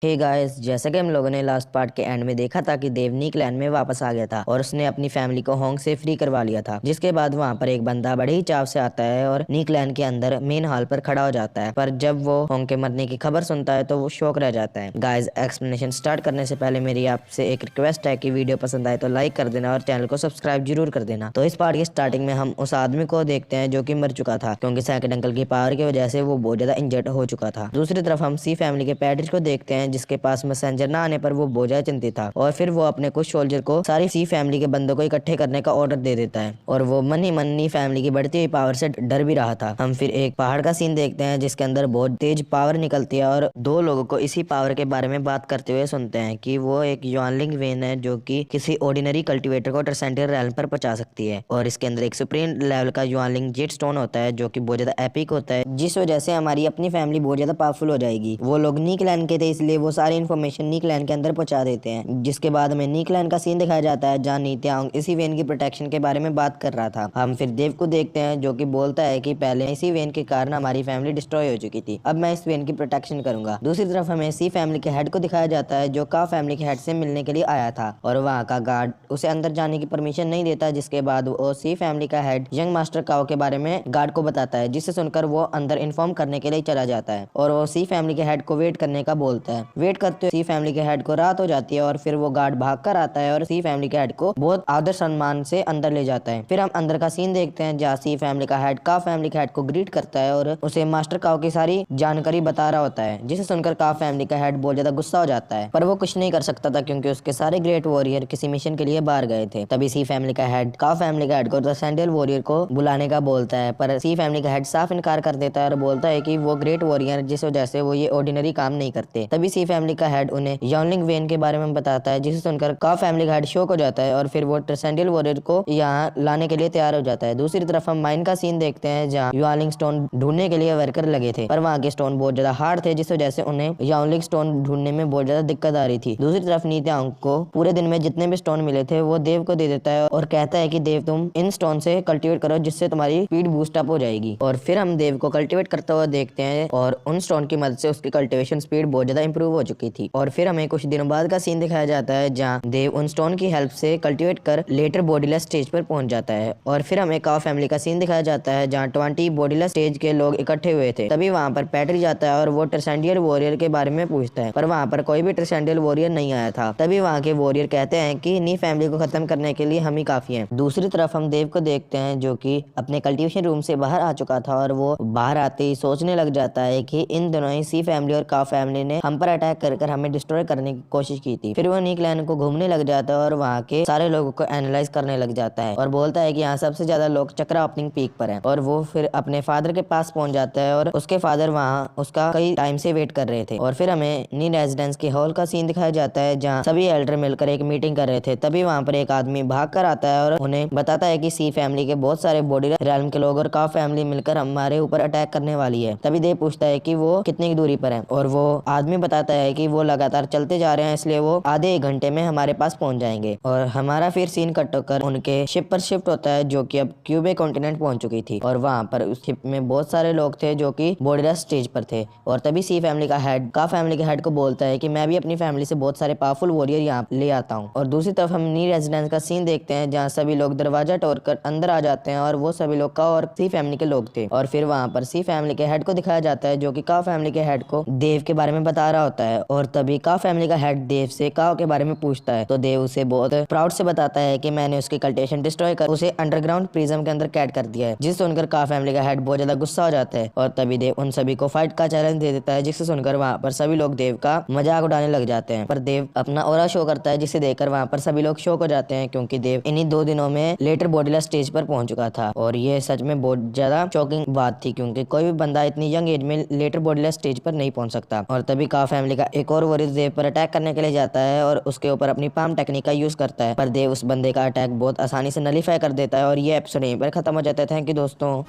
Hey guys, जैसा कि हम लोगों ने लास्ट पार्ट के एंड में देखा था कि देव नी क्लैन में वापस आ गया था और उसने अपनी फैमिली को होंग से फ्री करवा लिया था। जिसके बाद वहां पर एक बंदा बड़े ही चाव से आता है और नी क्लैन के अंदर मेन हॉल पर खड़ा हो जाता है। पर जब वो होंग के मरने की खबर सुनता है तो वो शॉक रह जाता है। गाइस, एक्सप्लेनेशन स्टार्ट करने से पहले मेरी आपसे एक रिक्वेस्ट है कि वीडियो पसंद आए तो लाइक कर देना और चैनल को सब्सक्राइब जरूर कर देना। तो इस पार्ट की स्टार्टिंग में हम उस आदमी को देखते हैं जो कि मर चुका था, क्योंकि सेकंड अंकल की पावर की वजह से वो बहुत ज्यादा इंजर्ड हो चुका था। दूसरी तरफ हम सी फैमिली के पैट्रिक को देखते हैं जिसके पास मैसेंजर ना आने पर वो बहुत ज्यादा चिंतित था और फिर वो अपने कुछ सोल्जर को सारी सी फैमिली के बंदों को इकट्ठे करने का ऑर्डर दे देता है और वो मन ही मन नी फैमिली की बढ़ती हुई पावर से डर भी रहा था। हम फिर एक पहाड़ का सीन देखते हैं जिसके अंदर बहुत तेज पावर निकलती है और दो लोगों को इसी पावर के बारे में बात करते हुए सुनते हैं कि वो एक युआनलिंग वेन है जो कि किसी ऑर्डिनरी कल्टीवेटर को ट्रांसेंडेंटल रेल्म पर पहुंचा सकती है और इसके अंदर एक सुप्रीम लेवल का युआनलिंग जेट स्टोन होता है जो कि बहुत ज्यादा एपिक होता है, जिस वजह से हमारी अपनी फैमिली बहुत ज्यादा पावरफुल हो जाएगी। वो लोग नी क्लैन के थे इसलिए वो सारी इन्फॉर्मेशन नी क्लैन के अंदर पहुंचा देते हैं। जिसके बाद हमें नी क्लैन का सीन दिखाया जाता है जहाँ नी त्याओंग इसी वेन की प्रोटेक्शन के बारे में बात कर रहा था। हम फिर देव को देखते हैं जो कि बोलता है कि पहले इसी वेन के कारण हमारी फैमिली डिस्ट्रॉय हो चुकी थी, अब मैं इस वेन की प्रोटेक्शन करूंगा। दूसरी तरफ हमें सी फैमिली के हेड को दिखाया जाता है जो का फैमिली के हेड से मिलने के लिए आया था और वहाँ का गार्ड उसे अंदर जाने की परमिशन नहीं देता। जिसके बाद वो सी फैमिली का हेड यंग मास्टर काओ के बारे में गार्ड को बताता है, जिसे सुनकर वो अंदर इन्फॉर्म करने के लिए चला जाता है और वो सी फैमिली के हेड को वेट करने का बोलता है। वेट करते हुए सी फैमिली के हेड को रात हो जाती है और फिर वो गार्ड भाग कर आता है और सी फैमिली के हेड को बहुत आदर सम्मान से अंदर ले जाता है। फिर हम अंदर का सीन देखते हैं जहाँ सी फैमिली का हेड का फैमिली के हेड को ग्रीट करता है और उसे मास्टर काओ की सारी जानकारी बता रहा होता है, जिसे सुनकर का फैमिली का हेड बहुत ज्यादा गुस्सा हो जाता है। पर वो कुछ नहीं कर सकता था क्योंकि उसके सारे ग्रेट वॉरियर किसी मिशन के लिए बाहर गए थे। तभी सी फैमिली का हेड का फैमिली का हेड को ट्रांसेंडेंटल वॉरियर को बुलाने का बोलता है, पर सी फैमिली का हेड साफ इनकार कर देता है और बोलता है कि वो ग्रेट वॉरियर जिस वजह से वो ये ऑर्डिनरी काम नहीं करते। तभी सी फैमिली का हेड उन्हें यानलिंग वेन के बारे में बताता है, जिसे सुनकर का फैमिली का हेड शॉक हो जाता है और फिर वो ट्रांसेंडेंटल वॉरियर को यहाँ लाने के लिए तैयार हो जाता है। दूसरी तरफ हम माइन का सीन देखते हैं जहाँ यानलिंग स्टोन ढूंढने के लिए वर्कर लगे थे, पर वहाँ के स्टोन बहुत ज्यादा हार्ड थे जिस वजह से उन्हें यानलिंग स्टोन ढूंढने में बहुत ज्यादा दिक्कत आ रही थी। दूसरी तरफ नी त्याओंग को पूरे दिन में जितने भी स्टोन मिले थे वो देव को दे देता है और कहता है कि देव तुम इन स्टोन से कल्टीवेट करो जिससे तुम्हारी स्पीड बूस्ट अप हो जाएगी। और फिर हम देव को कल्टीवेट करते हुए देखते हैं और उन स्टोन की मदद से उसकी कल्टीवेशन स्पीड बहुत ज्यादा इंप्रूव हो चुकी थी। और फिर हमें कुछ दिनों बाद का सीन दिखाया जाता है जहाँ देव उन स्टोन की हेल्प से कल्टीवेट कर लेटर बॉडीलेस स्टेज पर पहुंच जाता है। और फिर हमें काओ फैमिली का सीन दिखाया जाता है जहाँ 20 बॉडीलेस स्टेज के लोग इकट्ठे हुए थे। तभी वहाँ पर पैट्रिक जाता है और वो ट्रांसेंडेंटल वॉरियर के बारे में पूछता है, पर वहाँ पर कोई भी ट्रांसेंडेंटल वॉरियर नहीं आया था। तभी वहाँ के वॉरियर कहते हैं कि नी फैमिली को खत्म करने के लिए हम ही काफी हैं। दूसरी तरफ हम देव को देखते हैं जो कि अपने कल्टीवेशन रूम से बाहर आ चुका था और वो बाहर आते ही सोचने लग जाता है कि इन दोनों ही सी फैमिली और का फैमिली ने हम पर अटैक कर हमें डिस्ट्रॉय करने की कोशिश की थी। फिर वो नी क्लैन को घूमने लग जाता है और वहाँ के सारे लोगों को एनालाइज करने लग जाता है और बोलता है कि यहाँ सबसे ज्यादा लोग चक्रा ओपनिंग पीक पर है। और वो फिर अपने फादर के पास पहुंच जाता है और उसके फादर वहाँ उसका कई टाइम से वेट कर रहे थे। और फिर हमें नी रेजिडेंस के हॉल का सीन दिखाया जाता है जहाँ सभी एल्डर मिलकर एक मीटिंग कर रहे थे। तभी वहाँ पर एक आदमी भाग कर आता है और उन्हें बताता है कि सी फैमिली के बहुत सारे बॉडी रेल्म के लोग और का फैमिली मिलकर हमारे ऊपर अटैक करने वाली है। तभी देव पूछता है कि वो कितनी की दूरी पर है और वो आदमी बताता है कि वो लगातार चलते जा रहे हैं, इसलिए वो आधे एक घंटे में हमारे पास पहुंच जाएंगे। और हमारा फिर सीन कट होकर उनके शिप पर शिफ्ट होता है जो कि अब क्यूबे कॉन्टिनेंट पहुंच चुकी थी और वहाँ पर उस शिप में बहुत सारे लोग थे जो कि बॉडीलेस स्टेज पर थे। और तभी सी फैमिली का हेड का फैमिली के हेड को बोलता है कि मैं भी अपनी फैमिली से बहुत सारे पावरफुल वॉरियर यहाँ ले आता हूँ। और दूसरी तरफ हम नी रेजिडेंस का सीन देखते हैं जहाँ सभी लोग दरवाजा तोड़कर अंदर आ जाते हैं और वो सभी लोग का और सी फैमिली के लोग थे। और फिर वहाँ पर सी फैमिली के हेड को दिखाया जाता है जो कि का फैमिली के हेड को देव के बारे में बता रहा होता है। और तभी का फैमिली का हेड देव से काओ के बारे में पूछता है तो देव उसे बहुत प्राउड से बताता है कि मैंने उसकी कल्टीवेशन डिस्ट्रॉय कर उसे अंडरग्राउंड प्रिज्म के अंदर कैद कर दिया है, जिसे सुनकर का फैमिली का हेड बहुत ज्यादा गुस्सा हो जाता है। और तभी देव उन सभी को फाइट का चैलेंज दे देता है, जिसे सुनकर वहाँ पर सभी लोग देव का मजाक उड़ाने लग जाते हैं। पर देव अपना ऑरा शो करता है जिसे देखकर वहाँ पर सभी लोग शॉक हो जाते हैं क्योंकि देव इन्हीं 2 दिनों में लेटर बॉडीलेस स्टेज पर पहुंच चुका था। और ये सच में बहुत ज्यादा शॉकिंग बात थी क्योंकि कोई भी बंदा इतनी यंग एज में लेटर बॉडीलेस स्टेज पर नहीं पहुंच सकता। और तभी का फैमिली का एक और वॉरियर देव पर अटैक करने के लिए जाता है और उसके ऊपर अपनी पाम टेक्निक का यूज करता है, पर देव उस बंदे का अटैक बहुत आसानी से नलीफाई कर देता है। और ये एपिसोड यहीं पर खत्म हो जाता है। थैंक यू दोस्तों।